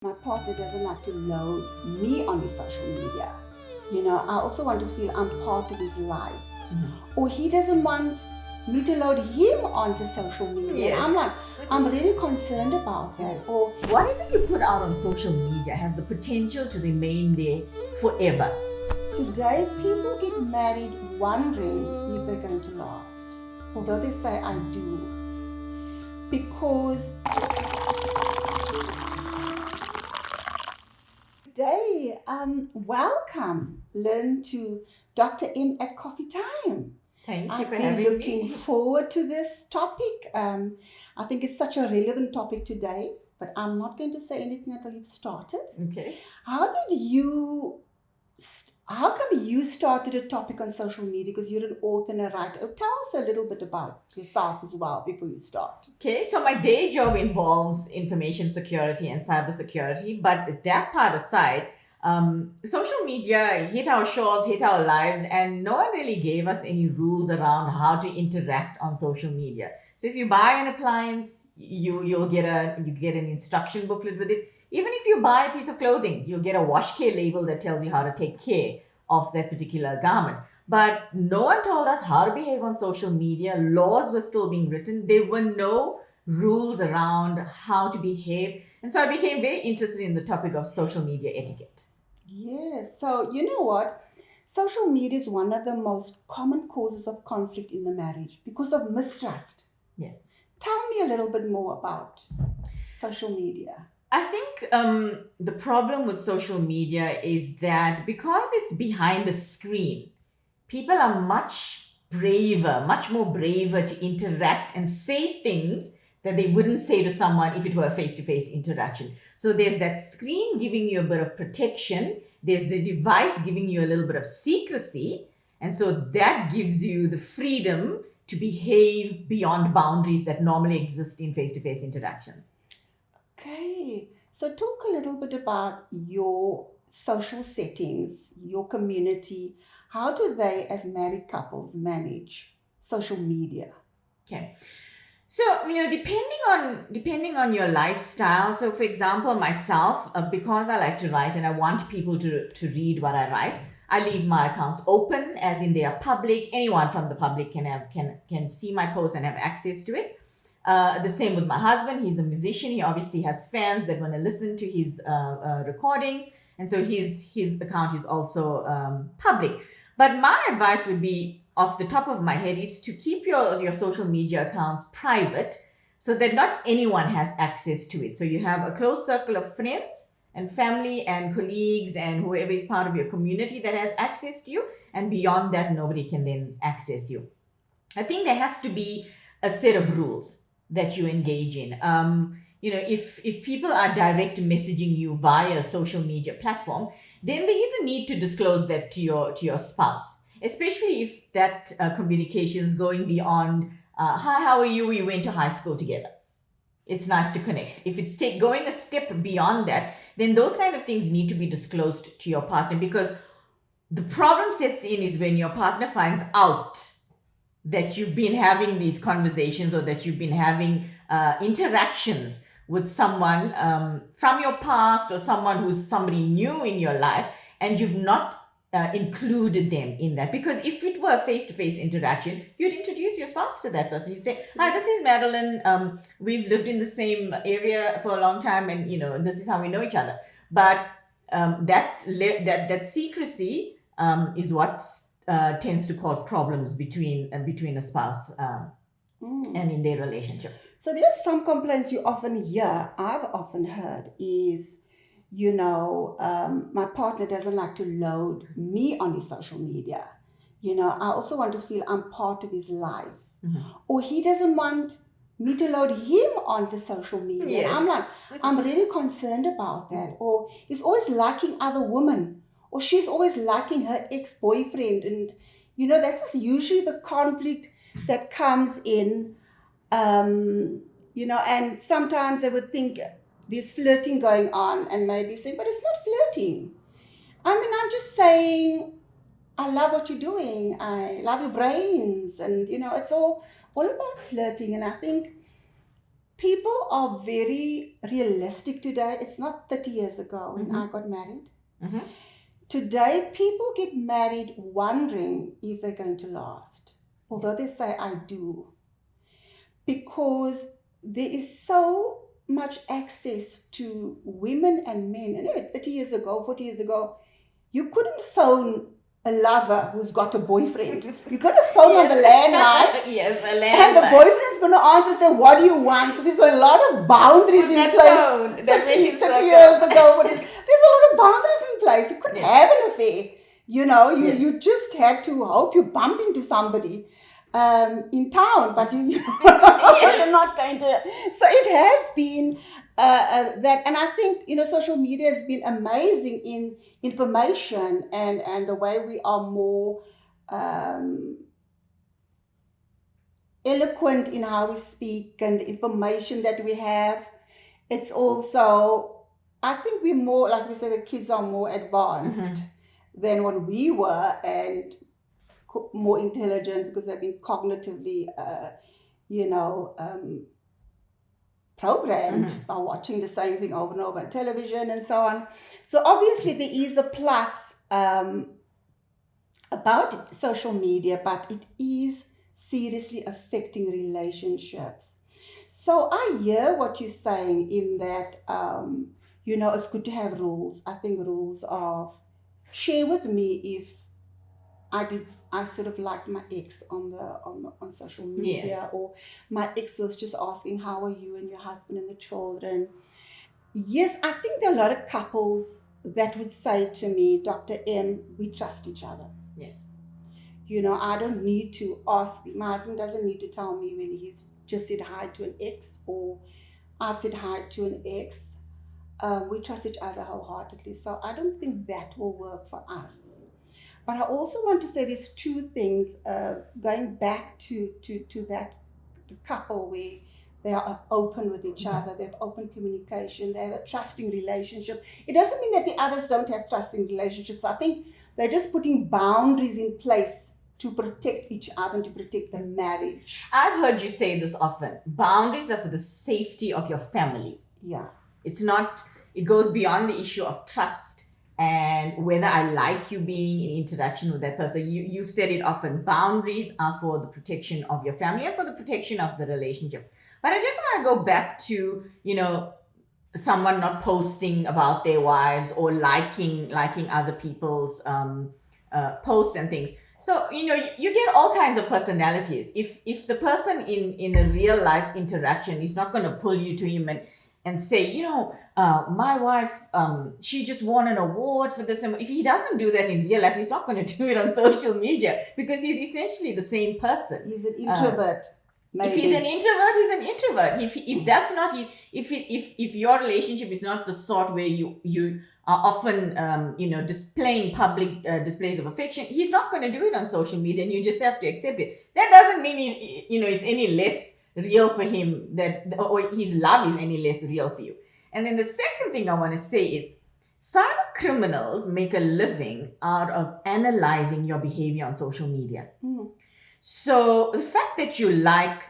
My partner doesn't like to load me on his social media. I also want to feel I'm part of his life. Or he doesn't want me to load him onto social media. Yes. And I'm like, I'm really concerned about that. Or Whatever you put out on social media has the potential to remain there forever. today, people get married wondering if they're going to last. Although they say I do. Because today, welcome, Lynne, to Dr. M at Coffee Time. Thank you I've for been having looking me. forward to this topic. I think it's such a relevant topic today, but I'm not going to say anything until you've started. Okay. How come you started a topic on social media? Because you're an author and a writer. Tell us a little bit about yourself as well before you start. Okay, so my day job involves information security and cybersecurity, but that part aside, social media hit our shores, hit our lives, and no one really gave us any rules around how to interact on social media. So if you buy an appliance, you get an instruction booklet with it. Even if you buy a piece of clothing, you'll get a wash care label that tells you how to take care of that particular garment. But no one told us how to behave on social media. Laws were still being written. There were no rules around how to behave. And so I became very interested in the topic of social media etiquette. Yes. So, you know what? Social media is one of the most common causes of conflict in the marriage because of mistrust. Yes. Tell me a little bit more about social media. I think the problem with social media is that because it's behind the screen, people are much more braver to interact and say things that they wouldn't say to someone if it were a face-to-face interaction. So there's that screen giving you a bit of protection, there's the device giving you a little bit of secrecy, and so that gives you the freedom to behave beyond boundaries that normally exist in face-to-face interactions. Okay. So, talk a little bit about your social settings, your community. How do they, as married couples, manage social media? Okay. So, depending on your lifestyle. So, for example, myself, because I like to write and I want people to read what I write, I leave my accounts open, as in they are public. Anyone from the public can see my post and have access to it. The same with my husband. He's a musician. He obviously has fans that want to listen to his recordings, and so his account is also public. But my advice would be, off the top of my head, is to keep your social media accounts private so that not anyone has access to it. So you have a close circle of friends and family and colleagues and whoever is part of your community that has access to you, and beyond that, nobody can then access you. I think there has to be a set of rules that you engage in. If people are direct messaging you via a social media platform, then there is a need to disclose that to your spouse, especially if that communication is going beyond hi, how are you, we went to high school together. It's nice to connect. If it's going a step beyond that, then those kind of things need to be disclosed to your partner, because the problem sets in is when your partner finds out that you've been having these conversations, or that you've been having interactions with someone from your past, or someone who's somebody new in your life, and you've not included them in that. Because if it were a face-to-face interaction, you'd introduce your spouse to that person. You'd say, hi, this is Madeline. We've lived in the same area for a long time, and this is how we know each other. But that secrecy is what tends to cause problems between a spouse and in their relationship. So there's some complaints you often hear. I've often heard is, my partner doesn't like to load me on his social media. I also want to feel I'm part of his life. Or he doesn't want me to load him onto social media. Yes. And I'm like, I'm really concerned about that. Or he's always liking other women, or she's always liking her ex-boyfriend. And that's usually the conflict that comes in. And sometimes they would think there's flirting going on, and maybe say, but it's not flirting. I mean, I'm just saying, I love what you're doing. I love your brains. And, it's all about flirting. And I think people are very realistic today. It's not 30 years ago when I got married. Mm-hmm. Today, people get married wondering if they're going to last, although they say, I do. Because there is so much access to women and men. And 30 years ago, 40 years ago, you couldn't phone a lover who's got a boyfriend. You got to phone on the landline. Yes, the landline. And the boyfriend is going to answer and say, what do you want? So there's a lot of boundaries in place. Phone, 30 years ago. There's a lot of boundaries in place. You couldn't have an affair. You just had to hope you bump into somebody in town, but you're not going to. So it has been that, and I think social media has been amazing in information and the way we are more eloquent in how we speak and the information that we have. It's also, I think we're more, like we say, the kids are more advanced than what we were, and more intelligent because they've been cognitively programmed by watching the same thing over and over on television and so on. So obviously there is a plus about social media, but it is seriously affecting relationships. So I hear what you're saying in that it's good to have rules. I think rules are, share with me if I sort of liked my ex on social media, or my ex was just asking, how are you and your husband and the children? Yes, I think there are a lot of couples that would say to me, Dr. M, we trust each other. Yes. I don't need to ask, my husband doesn't need to tell me when he's just said hi to an ex, or I've said hi to an ex. We trust each other wholeheartedly. So I don't think that will work for us. But I also want to say there's two things, going back to that the couple where they are open with each other, they have open communication, they have a trusting relationship. It doesn't mean that the others don't have trusting relationships. I think they're just putting boundaries in place to protect each other and to protect the marriage. I've heard you say this often. Boundaries are for the safety of your family. Yeah. It's not, it goes beyond the issue of trust and whether I like you being in interaction with that person. You've said it often. Boundaries are for the protection of your family and for the protection of the relationship. But I just want to go back to, someone not posting about their wives or liking other people's posts and things. So, you get all kinds of personalities. If the person in a real life interaction is not going to pull you to him and say, my wife, she just won an award for this. And if he doesn't do that in real life, he's not going to do it on social media because he's essentially the same person. He's an introvert. If he's an introvert, he's an introvert. If that's not, if your relationship is not the sort where you are often, displaying public displays of affection, he's not going to do it on social media, and you just have to accept it. That doesn't mean it's any less real for him or his love is any less real for you. And then the second thing I want to say is, cyber criminals make a living out of analyzing your behavior on social media. So the fact that you like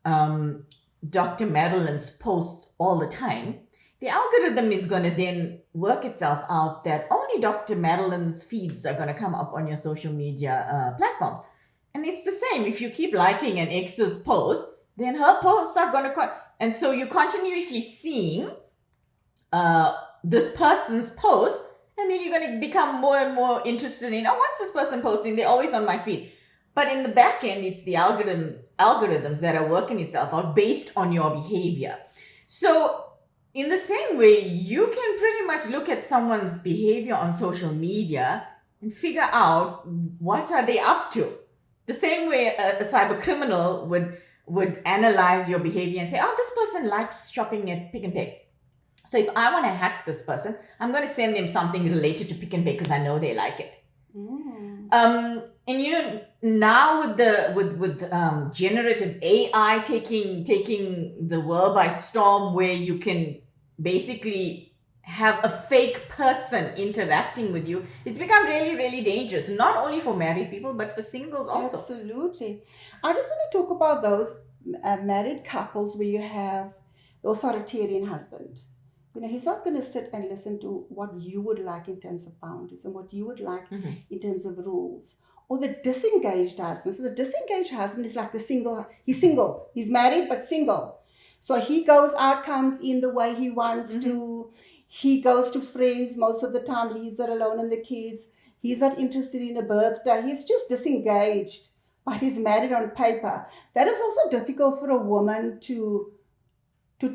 Dr. Madeline's posts all the time, the algorithm is going to then work itself out that only Dr. Madeline's feeds are going to come up on your social media platforms. And it's the same. If you keep liking an ex's post, then her posts are going to... And so you're continuously seeing this person's post, and then you're going to become more and more interested in, what's this person posting? They're always on my feed. But in the back end, it's the algorithms that are working itself out based on your behavior. So in the same way, you can pretty much look at someone's behavior on social media and figure out what are they up to. The same way a cyber criminal would analyze your behavior and say, this person likes shopping at Pick n Pay. So if I want to hack this person, I'm going to send them something related to Pick n Pay because I know they like it. And now with generative AI taking the world by storm, where you can basically have a fake person interacting with you, it's become really, really dangerous, not only for married people, but for singles also. Absolutely. I just want to talk about those married couples where you have the authoritarian husband. He's not going to sit and listen to what you would like in terms of boundaries and what you would like in terms of rules. Or the disengaged husband. So the disengaged husband is like the single. He's single. He's married but single. So he goes out, comes in the way he wants to. He goes to friends most of the time, leaves her alone and the kids. He's not interested in a birthday. He's just disengaged, but he's married on paper. That is also difficult for a woman to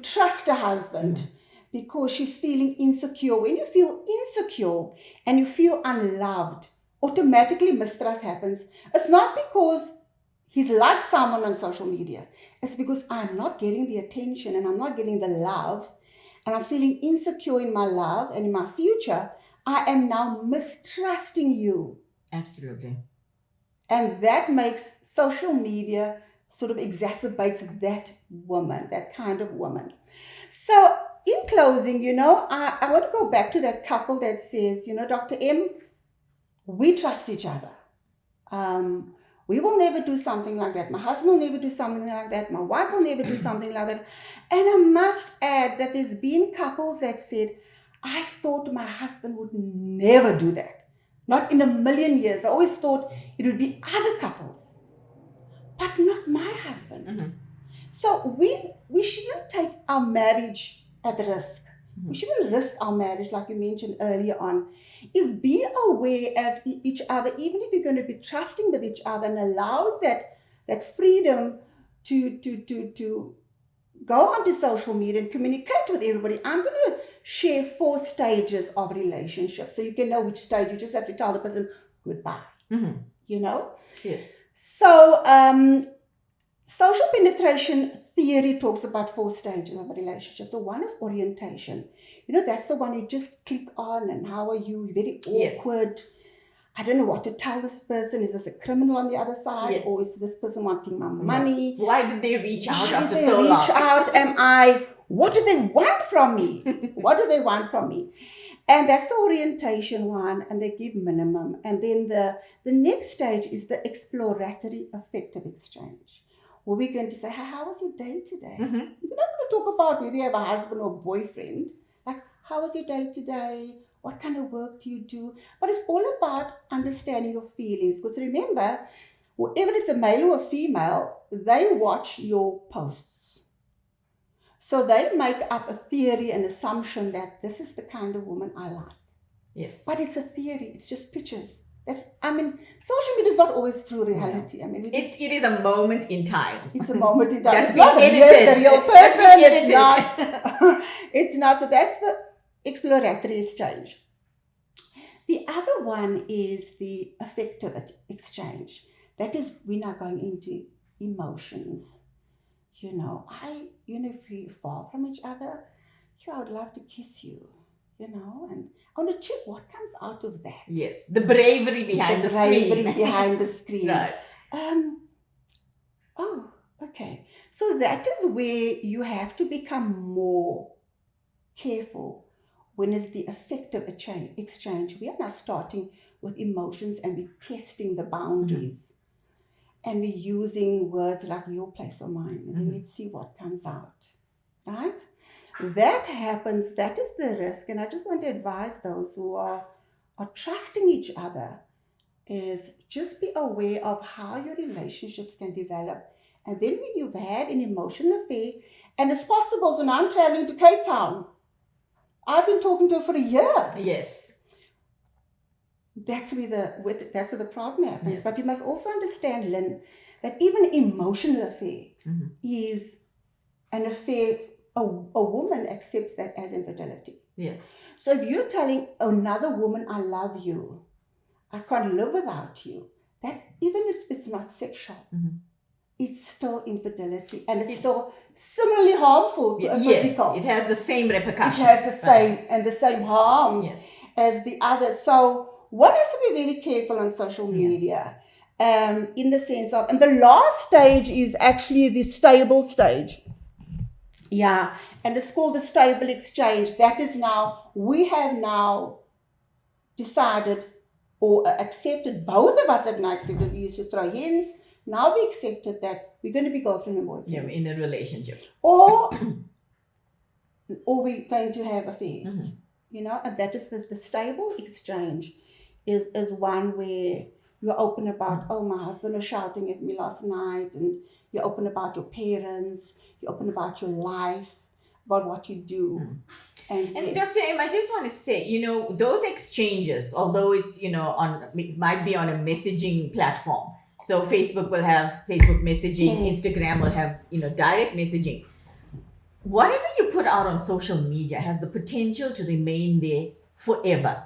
trust a husband because she's feeling insecure. When you feel insecure and you feel unloved, automatically mistrust happens. It's not because he's liked someone on social media. It's because I'm not getting the attention and I'm not getting the love and I'm feeling insecure in my love and in my future. I am now mistrusting you. Absolutely. And that makes social media sort of exacerbates that woman, that kind of woman. So in closing, I want to go back to that couple that says, Dr. M, we trust each other. We will never do something like that. My husband will never do something like that. My wife will never do something like that. And I must add that there's been couples that said, I thought my husband would never do that. Not in a million years. I always thought it would be other couples, but not my husband. So we shouldn't take our marriage at risk. We shouldn't risk our marriage, like you mentioned earlier on. Is be aware as each other, even if you're going to be trusting with each other and allow that freedom to go onto social media and communicate with everybody. I'm going to share 4 stages of relationships, so you can know which stage. You just have to tell the person goodbye. Yes. So social penetration theory talks about 4 stages of a relationship. The one is orientation. That's the one you just click on and how are you? Very awkward. Yes. I don't know what to tell this person. Is this a criminal on the other side? Yes. Or is this person wanting my money? Why did they reach out after so long? Why did they reach out? What do they want from me? What do they want from me? And that's the orientation one, and they give minimum. And then the next stage is the exploratory affective exchange. Where we're going to say, how was your day today? We're not going to talk about whether you have a husband or boyfriend. Like, how was your day today? What kind of work do you do? But it's all about understanding your feelings. Because remember, whether it's a male or a female, they watch your posts. So they make up a theory, an assumption that this is the kind of woman I like. Yes. But it's a theory. It's just pictures. Social media is not always true reality. No. It is a moment in time. It's a moment in time. It's not the real person. It's not. It's not. So that's the exploratory exchange. The other one is the affective exchange. That is, we're now going into emotions. If we're far from each other, I would love to kiss you. And I want to check what comes out of that. Yes, the bravery behind the screen. The bravery behind the screen. Right. Okay. So that is where you have to become more careful when it's the affective exchange. We are now starting with emotions and we're testing the boundaries. And we're using words like your place or mine. And then let's see what comes out. Right? That happens, that is the risk. And I just want to advise those who are trusting each other is just be aware of how your relationships can develop. And then when you've had an emotional affair, and it's possible, so now I'm traveling to Cape Town. I've been talking to her for a year. Yes. That's where the problem happens. Yes. But you must also understand, Lynne, that even an emotional affair is an affair. A woman accepts that as infidelity. Yes. So if you're telling another woman, I love you, I can't live without you, that even if it's not sexual, it's still infidelity, and it's still similarly harmful to a physical. It has the same repercussions. It has the same harm as the other. So one has to be very careful on social media, in the sense of, and the last stage is actually the stable stage. Yeah, and it's called the stable exchange. That is now, we have now decided or accepted, both of us have now accepted, we used to throw hints, now we accepted that we're going to be girlfriend and boyfriend. Yeah, in a relationship. Or or we're going to have affairs. Mm-hmm. You know, and that is the stable exchange is one where you're open about, oh, my husband was shouting at me last night, and you're open about your parents, you're open about your life, about what you do. And yes. Dr. M, I just want to say, those exchanges, although it's, it might be on a messaging platform. So Facebook will have Facebook messaging, Instagram will have, direct messaging. Whatever you put out on social media has the potential to remain there forever.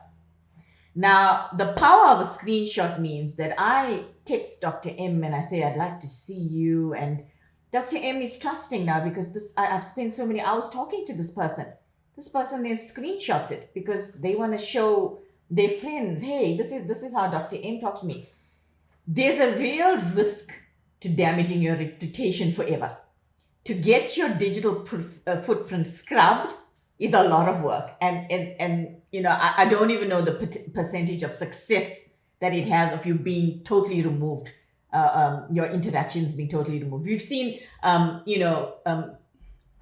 Now, the power of a screenshot means that I text Dr. M and I say, I'd like to see you. And Dr. M is trusting now because I've spent so many hours talking to this person. This person then screenshots it because they want to show their friends, hey, this is how Dr. M talks to me. There's a real risk to damaging your reputation forever. To get your digital footprint scrubbed is a lot of work. And I don't even know the percentage of success that it has of you being totally removed, your interactions being totally removed. We've seen,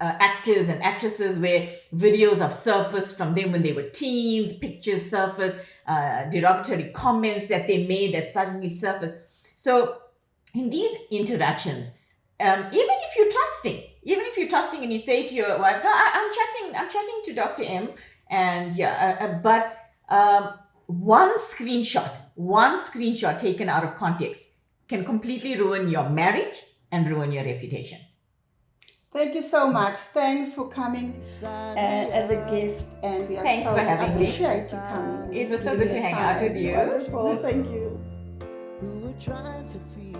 actors and actresses where videos have surfaced from them when they were teens, pictures surface, derogatory comments that they made that suddenly surface. So in these interactions, even if you're trusting and you say to your wife, no, I'm chatting to Dr. M, and but one screenshot taken out of context can completely ruin your marriage and ruin your reputation. Thank you so much. Thanks for coming as a guest, and we Thanks for having me. Appreciate you coming. It was so good to hang out with you. Wonderful. Thank you. Who were trying to feel